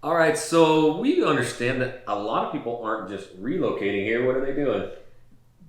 All right, so we understand that a lot of people aren't just relocating here. What are they doing?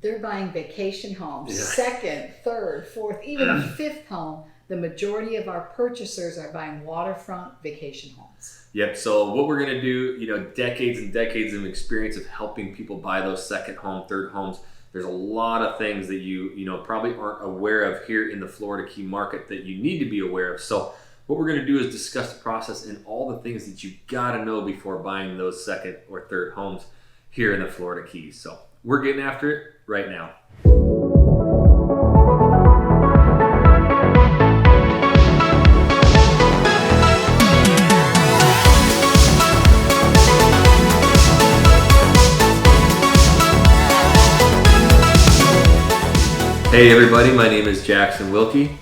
They're buying vacation homes, Yeah. second, third, fourth, even a fifth home. The majority of our purchasers are buying waterfront vacation homes. Yep. So what we're gonna do, decades and decades of experience of helping people buy those second home, third homes. There's a lot of things that you probably aren't aware of here in the Florida Key market that you need to be aware of. So what we're gonna do is discuss the process and all the things that you gotta know before buying those second or third homes here in the Florida Keys. So we're getting after it right now. Hey everybody, my name is Jackson Wilkey.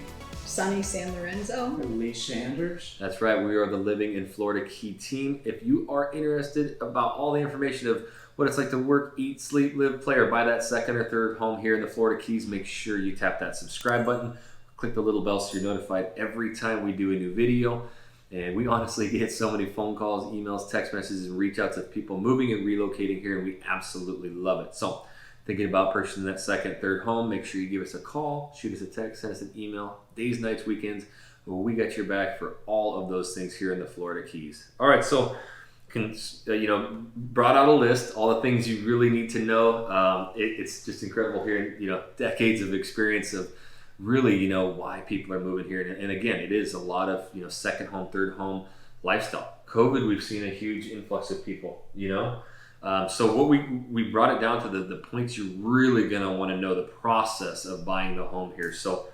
Sunnie SanLorenzon. And Lee Sanders. That's right, we are the Living in Florida Key team. If you are interested about all the information of what it's like to work, eat, sleep, live, play, or buy that second or third home here in the Florida Keys, make sure you tap that subscribe button. Click the little bell so you're notified every time we do a new video. And we honestly get so many phone calls, emails, text messages, and reach out to people moving and relocating here, and we absolutely love it. So thinking about purchasing that second, third home, make sure you give us a call, shoot us a text, send us an email, days, nights, weekends. We got your back for all of those things here in the Florida Keys. All right, so brought out a list, all the things you really need to know. It's just incredible hearing, decades of experience of really, why people are moving here. And again, it is a lot of, second home, third home lifestyle. COVID, we've seen a huge influx of people, So what we brought it down to the points you're really going to want to know, the process of buying the home here. So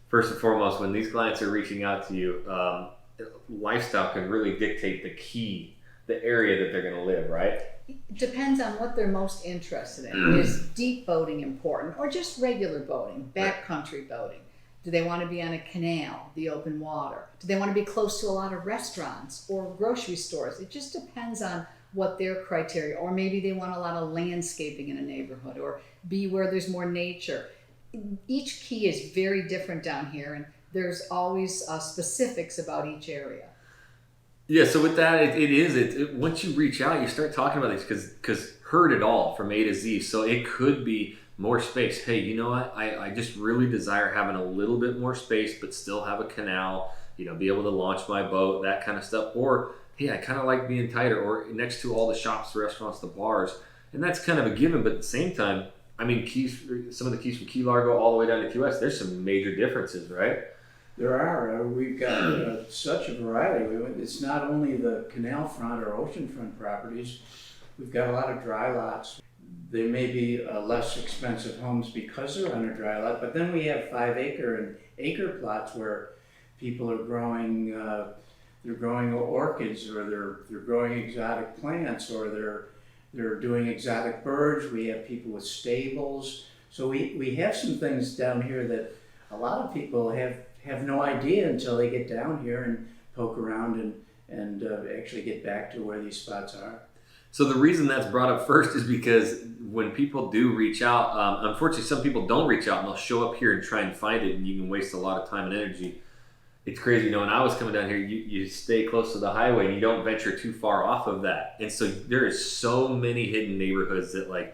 first and foremost, when these clients are reaching out to you, lifestyle can really dictate the area that they're going to live, right? Depends on what they're most interested in. Is deep boating important or just regular boating, backcountry boating? Do they want to be on a canal, the open water? Do they want to be close to a lot of restaurants or grocery stores? It just depends on what their criteria, or maybe they want a lot of landscaping in a neighborhood or be where there's more nature. Each key is very different down here, and there's always specifics about each area. Yeah, so with that, once you reach out, you start talking about these because heard it all from A to Z. So it could be more space. Hey, you know what? I just really desire having a little bit more space, but still have a canal, be able to launch my boat, that kind of stuff. Or, hey, I kind of like being tighter or next to all the shops, the restaurants, the bars. And that's kind of a given, but at the same time, some of the keys from Key Largo all the way down to Key West, there's some major differences, right? There are. We've got such a variety. It's not only the canal front or oceanfront properties. We've got a lot of dry lots. They may be less expensive homes because they're on a dry lot, but then we have 5-acre and acre plots where people are growing. They're growing orchids, or they're growing exotic plants, or they're doing exotic birds. We have people with stables. So we have some things down here that a lot of people have no idea until they get down here and poke around and actually get back to where these spots are. So the reason that's brought up first is because when people do reach out, unfortunately some people don't reach out and they'll show up here and try and find it, and you can waste a lot of time and energy. It's crazy, when I was coming down here, you stay close to the highway and you don't venture too far off of that. And so there is so many hidden neighborhoods that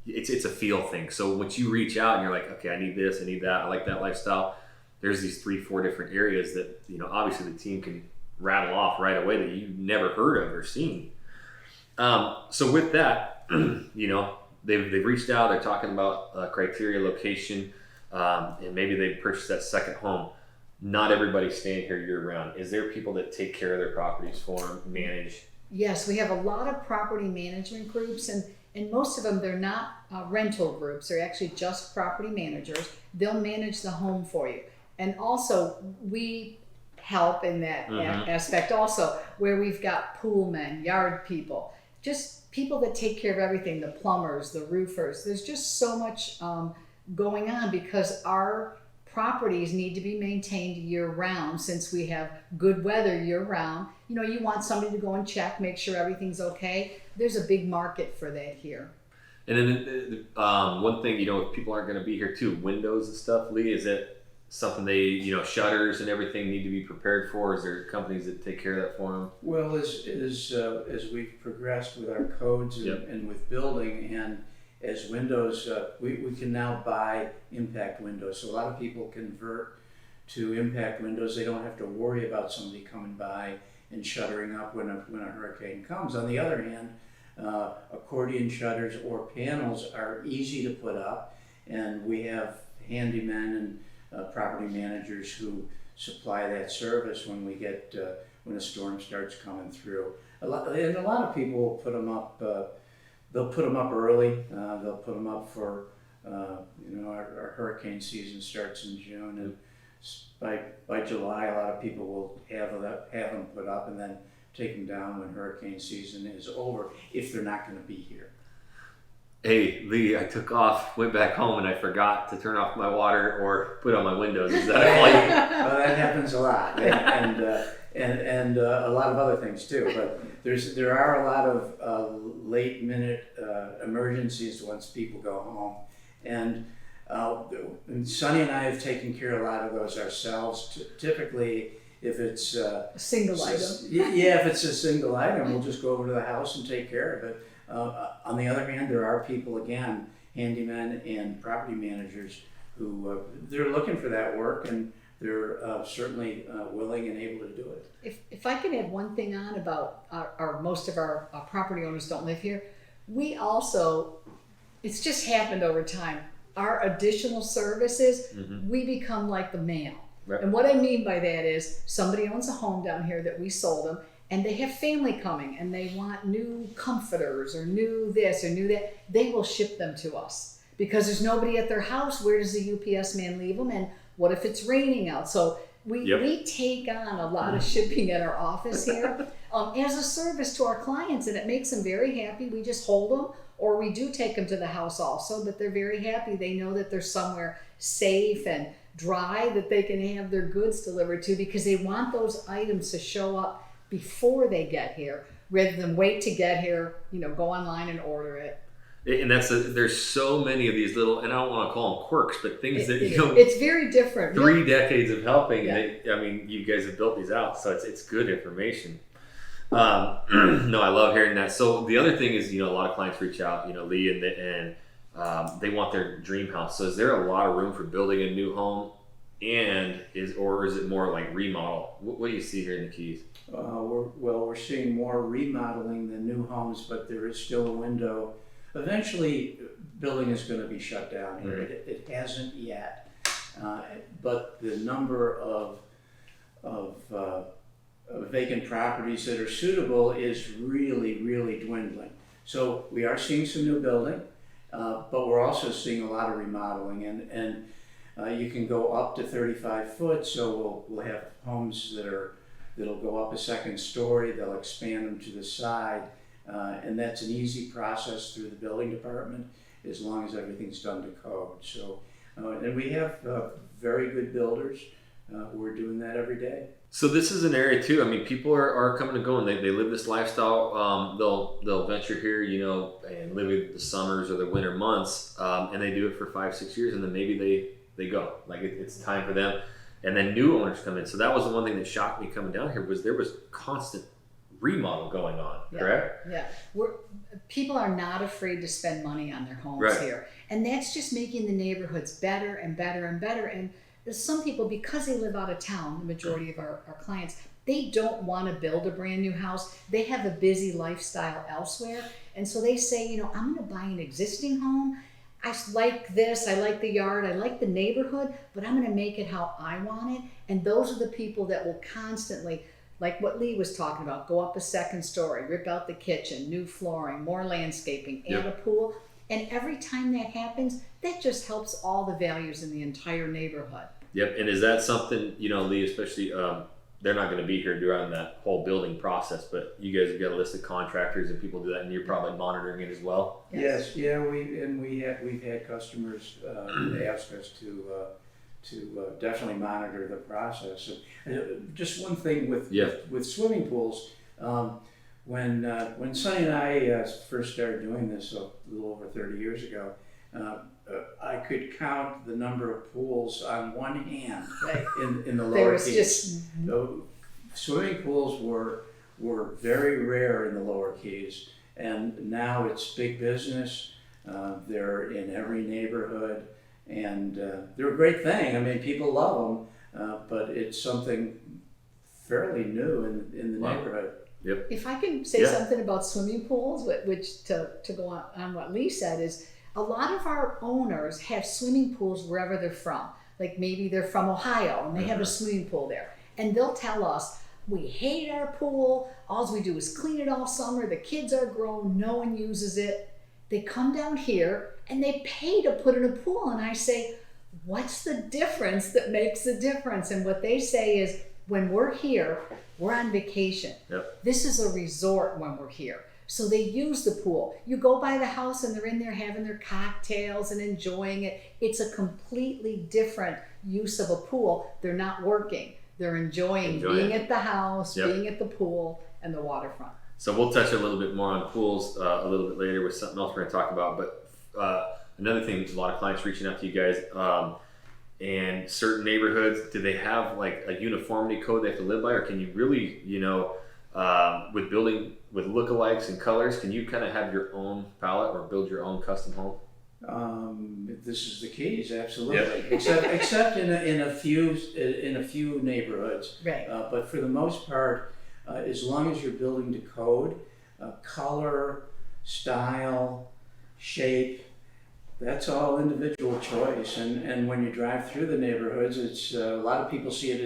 it's a feel thing. So once you reach out and you're like, okay, I need this, I need that, I like that lifestyle. There's these 3-4 different areas that, obviously the team can rattle off right away that you've never heard of or seen. So with that, they've reached out, they're talking about criteria, location, and maybe they purchased that second home. Not everybody's staying here year round. Is there people that take care of their properties for them, manage? Yes, we have a lot of property management groups, and most of them, they're not rental groups. They're actually just property managers. They'll manage the home for you. And also, we help in that aspect also, where we've got pool men, yard people, just people that take care of everything, the plumbers, the roofers. There's just so much going on because our properties need to be maintained year round. Since we have good weather year round, you want somebody to go and check, make sure everything's okay. There's a big market for that here. And then one thing, if people aren't going to be here too, windows and stuff, Lee, is that something they, shutters and everything need to be prepared for? Is there companies that take care of that for them? Well, as we've progressed with our codes and with building, and as windows, we can now buy impact windows. So a lot of people convert to impact windows. They don't have to worry about somebody coming by and shuttering up when a hurricane comes. On the other hand, accordion shutters or panels are easy to put up, and we have handymen and property managers who supply that service when we get when a storm starts coming through. A lot of people will put them up. They'll put them up early. They'll put them up for our hurricane season starts in June, and by July, a lot of people will have them put up and then take them down when hurricane season is over, if they're not going to be here. Hey, Lee, I took off, went back home, and I forgot to turn off my water or put on my windows. Is that all you? Well, that happens a lot, and a lot of other things too. But there are a lot of late minute emergencies once people go home, and Sunnie and I have taken care of a lot of those ourselves. Typically, if it's a single item. If it's a single item, we'll just go over to the house and take care of it. On the other hand, there are people, again, handymen and property managers, who they're looking for that work, and they're certainly willing and able to do it. If I can add one thing on about most of our property owners don't live here, we also, it's just happened over time, our additional services, we become like the mail. Right. And what I mean by that is somebody owns a home down here that we sold them, and they have family coming and they want new comforters or new this or new that. They will ship them to us because there's nobody at their house. Where does the UPS man leave them? And what if it's raining out? So we take on a lot of shipping at our office here as a service to our clients, and it makes them very happy. We just hold them, or we do take them to the house also, but they're very happy. They know that they're somewhere safe and dry that they can have their goods delivered to, because they want those items to show up before they get here rather than wait to get here, go online and order it. And there's so many of these little, and I don't want to call them quirks, but things that it's very different. 3 decades of helping. Yeah. You guys have built these out, so it's good information. No, I love hearing that. So the other thing is, a lot of clients reach out, Lee, and they want their dream house. So is there a lot of room for building a new home, or is it more like remodel? What do you see here in the Keys? We're seeing more remodeling than new homes, but there is still a window. Eventually, building is going to be shut down here. It hasn't yet, but the number of vacant properties that are suitable is really, really dwindling. So we are seeing some new building, but we're also seeing a lot of remodeling, and you can go up to 35 foot. So we'll have homes that'll go up a second story. They'll expand them to the side. And that's an easy process through the building department, as long as everything's done to code. So, and we have very good builders who are doing that every day. So this is an area too. People are coming and going. They live this lifestyle. They'll venture here, and live in the summers or the winter months, and they do it for 5-6 years, and then maybe they go. It's time for them, and then new owners come in. So that was the one thing that shocked me coming down here, was there was constant remodel going on, correct? Yeah. People are not afraid to spend money on their homes here. And that's just making the neighborhoods better and better and better. And some people, because they live out of town, the majority of our clients, they don't want to build a brand new house. They have a busy lifestyle elsewhere. And so they say, I'm going to buy an existing home. I like this, I like the yard, I like the neighborhood, but I'm going to make it how I want it. And those are the people that will constantly, like what Lee was talking about, go up a second story, rip out the kitchen, new flooring, more landscaping, add a pool. And every time that happens, that just helps all the values in the entire neighborhood. Yep. And is that something, Lee, especially, they're not going to be here during that whole building process, but you guys have got a list of contractors and people do that, and you're probably monitoring it as well? Yes. Yeah, we've had customers ask us to definitely monitor the process. And just one thing with swimming pools, when Sunnie and I first started doing this a little over 30 years ago, I could count the number of pools on one hand Right. in the There Lower was Keys. just Swimming pools were very rare in the Lower Keys, and now it's big business. They're in every neighborhood, and they're a great thing. I mean, people love them, but it's something fairly new in the Wow. neighborhood. If I can say something about swimming pools, which to go on what Lee said, is a lot of our owners have swimming pools wherever they're from. Like maybe they're from Ohio and they have a swimming pool there. And they'll tell us, we hate our pool, all we do is clean it all summer, the kids are grown, no one uses it. They come down here and they pay to put in a pool, and I say, what's the difference that makes the difference? And what they say is, when we're here, we're on vacation. Yep. This is a resort when we're here. So they use the pool. You go by the house and they're in there having their cocktails and enjoying it. It's a completely different use of a pool. They're not working. They're enjoying being at the house, being at the pool, and the waterfront. So we'll touch a little bit more on pools a little bit later with something else we're going to talk about. But another thing, a lot of clients reaching out to you guys, and certain neighborhoods, do they have like a uniformity code they have to live by, or can you really, with building with lookalikes and colors, can you kind of have your own palette or build your own custom home? This is the Keys, absolutely. Except in a few neighborhoods. Right. But for the most part, as long as you're building to code, color, style, shape, that's all individual choice. And when you drive through the neighborhoods, it's a lot of people see it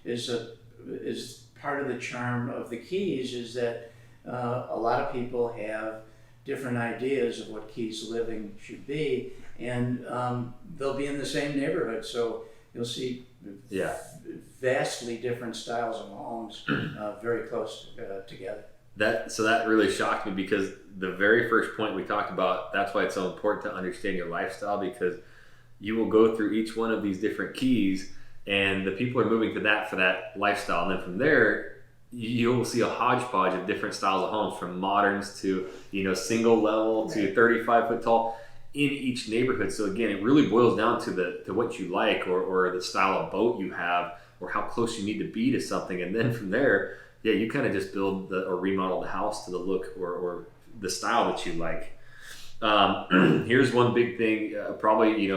as part of the charm of the Keys, is that a lot of people have different ideas of what Keys living should be, and they'll be in the same neighborhood, so you'll see vastly different styles of homes very close together. That really shocked me, because the very first point we talked about, that's why it's so important to understand your lifestyle, because you will go through each one of these different keys and the people are moving to that for that lifestyle, and then from there you'll see a hodgepodge of different styles of homes, from moderns to single level to 35 foot tall in each neighborhood. So again, it really boils down to what you like, or the style of boat you have, or how close you need to be to something, and then from there you kind of just build or remodel the house to the look or the style that you like. Here's one big thing, probably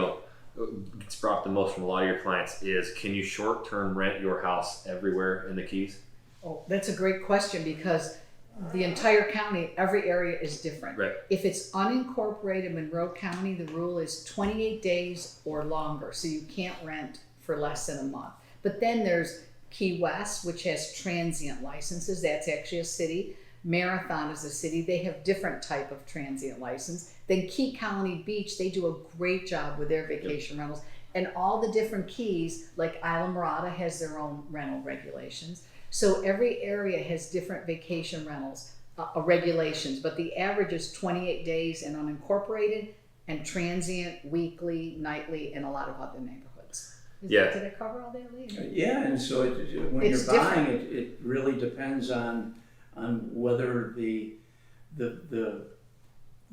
gets brought up the most from a lot of your clients, is can you short-term rent your house everywhere in the Keys? Oh, that's a great question, because the entire county, every area is different. Right. If it's unincorporated Monroe County, the rule is 28 days or longer, so you can't rent for less than a month. But then there's Key West, which has transient licenses. That's actually a city. Marathon is a city. They have different type of transient license. Then Key Colony Beach, they do a great job with their vacation rentals. And all the different keys, like Islamorada has their own rental regulations. So every area has different vacation rentals regulations, but the average is 28 days in unincorporated, and transient, weekly, nightly, and a lot of other neighborhoods. Did I cover all that, Lee? Yeah, and so when It's you're buying it really depends on whether the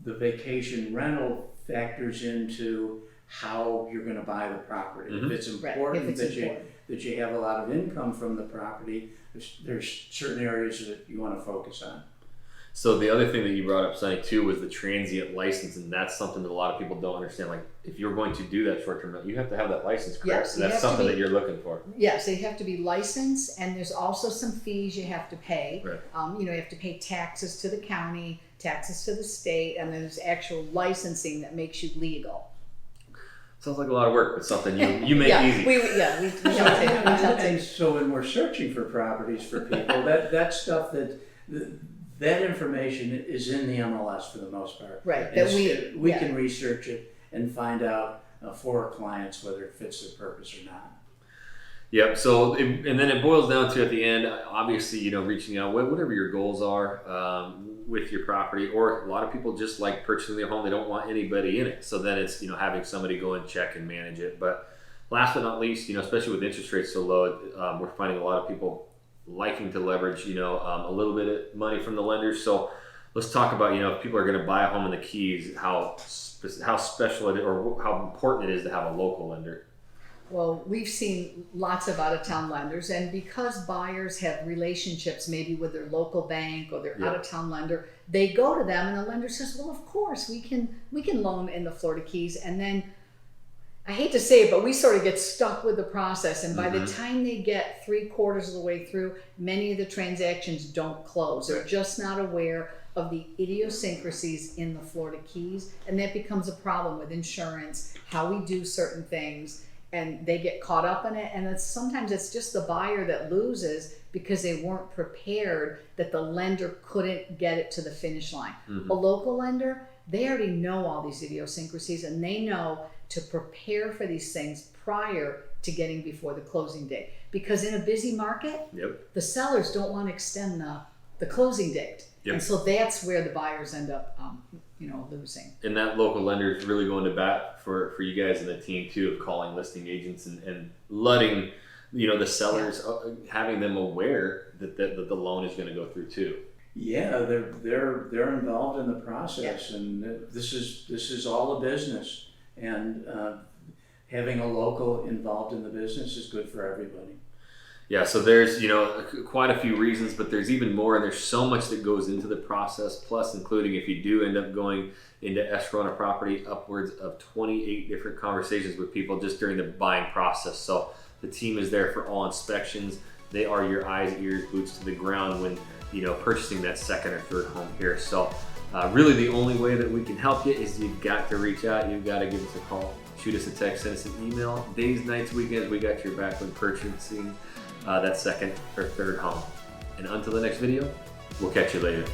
vacation rental factors into how you're going to buy the property. Mm-hmm. If it's important that you have a lot of income from the property, there's certain areas that you want to focus on. So the other thing that you brought up, Sunny, too, was the transient license, and that's something that a lot of people don't understand. Like, if you're going to do that short-term rental, you have to have that license, correct? Yes, so that's something that you're looking for. Yes, they have to be licensed, and there's also some fees you have to pay. Right. You have to pay taxes to the county, taxes to the state, and there's actual licensing that makes you legal. Sounds like a lot of work, but something you make easy. We help And so when we're searching for properties for people, that stuff that information is in the MLS for the most part. Right. And That we can research it and find out for our clients whether it fits their purpose or not. Yep. So, and then it boils down to, at the end, obviously, reaching out, whatever your goals are with your property. Or a lot of people just like purchasing their home; they don't want anybody in it. So then it's having somebody go and check and manage it. But last but not least, especially with interest rates so low, we're finding a lot of people liking to leverage, a little bit of money from the lenders. So let's talk about, if people are going to buy a home in the Keys, how special it is, or how important it is to have a local lender. Well, we've seen lots of out-of-town lenders, and because buyers have relationships maybe with their local bank or their out-of-town lender, they go to them and the lender says, well, of course we can loan in the Florida Keys. And then, I hate to say it, but we sort of get stuck with the process, and by the time they get 3/4 of the way through, many of the transactions don't close. They're just not aware of the idiosyncrasies in the Florida Keys, and that becomes a problem with insurance, how we do certain things, and they get caught up in it, and sometimes it's just the buyer that loses because they weren't prepared that the lender couldn't get it to the finish line. A local lender, they already know all these idiosyncrasies, and they know to prepare for these things prior to getting before the closing date. Because in a busy market, the sellers don't want to extend the closing date. And so that's where the buyers end up losing. And that local lender is really going to bat for you guys and the team too, of calling listing agents and letting the sellers, having them aware that the loan is going to go through too. Yeah, they're involved in the process, and this is all a business, and having a local involved in the business is good for everybody. Yeah, so there's quite a few reasons, but there's even more, and there's so much that goes into the process, plus including if you do end up going into escrow on a property, upwards of 28 different conversations with people just during the buying process. So the team is there for all inspections. They are your eyes, ears, boots to the ground when purchasing that second or third home here. So really the only way that we can help you is you've got to reach out. You've got to give us a call, shoot us a text, send us an email. Days, nights, weekends, we got your back when purchasing that second or third home. And until the next video, we'll catch you later.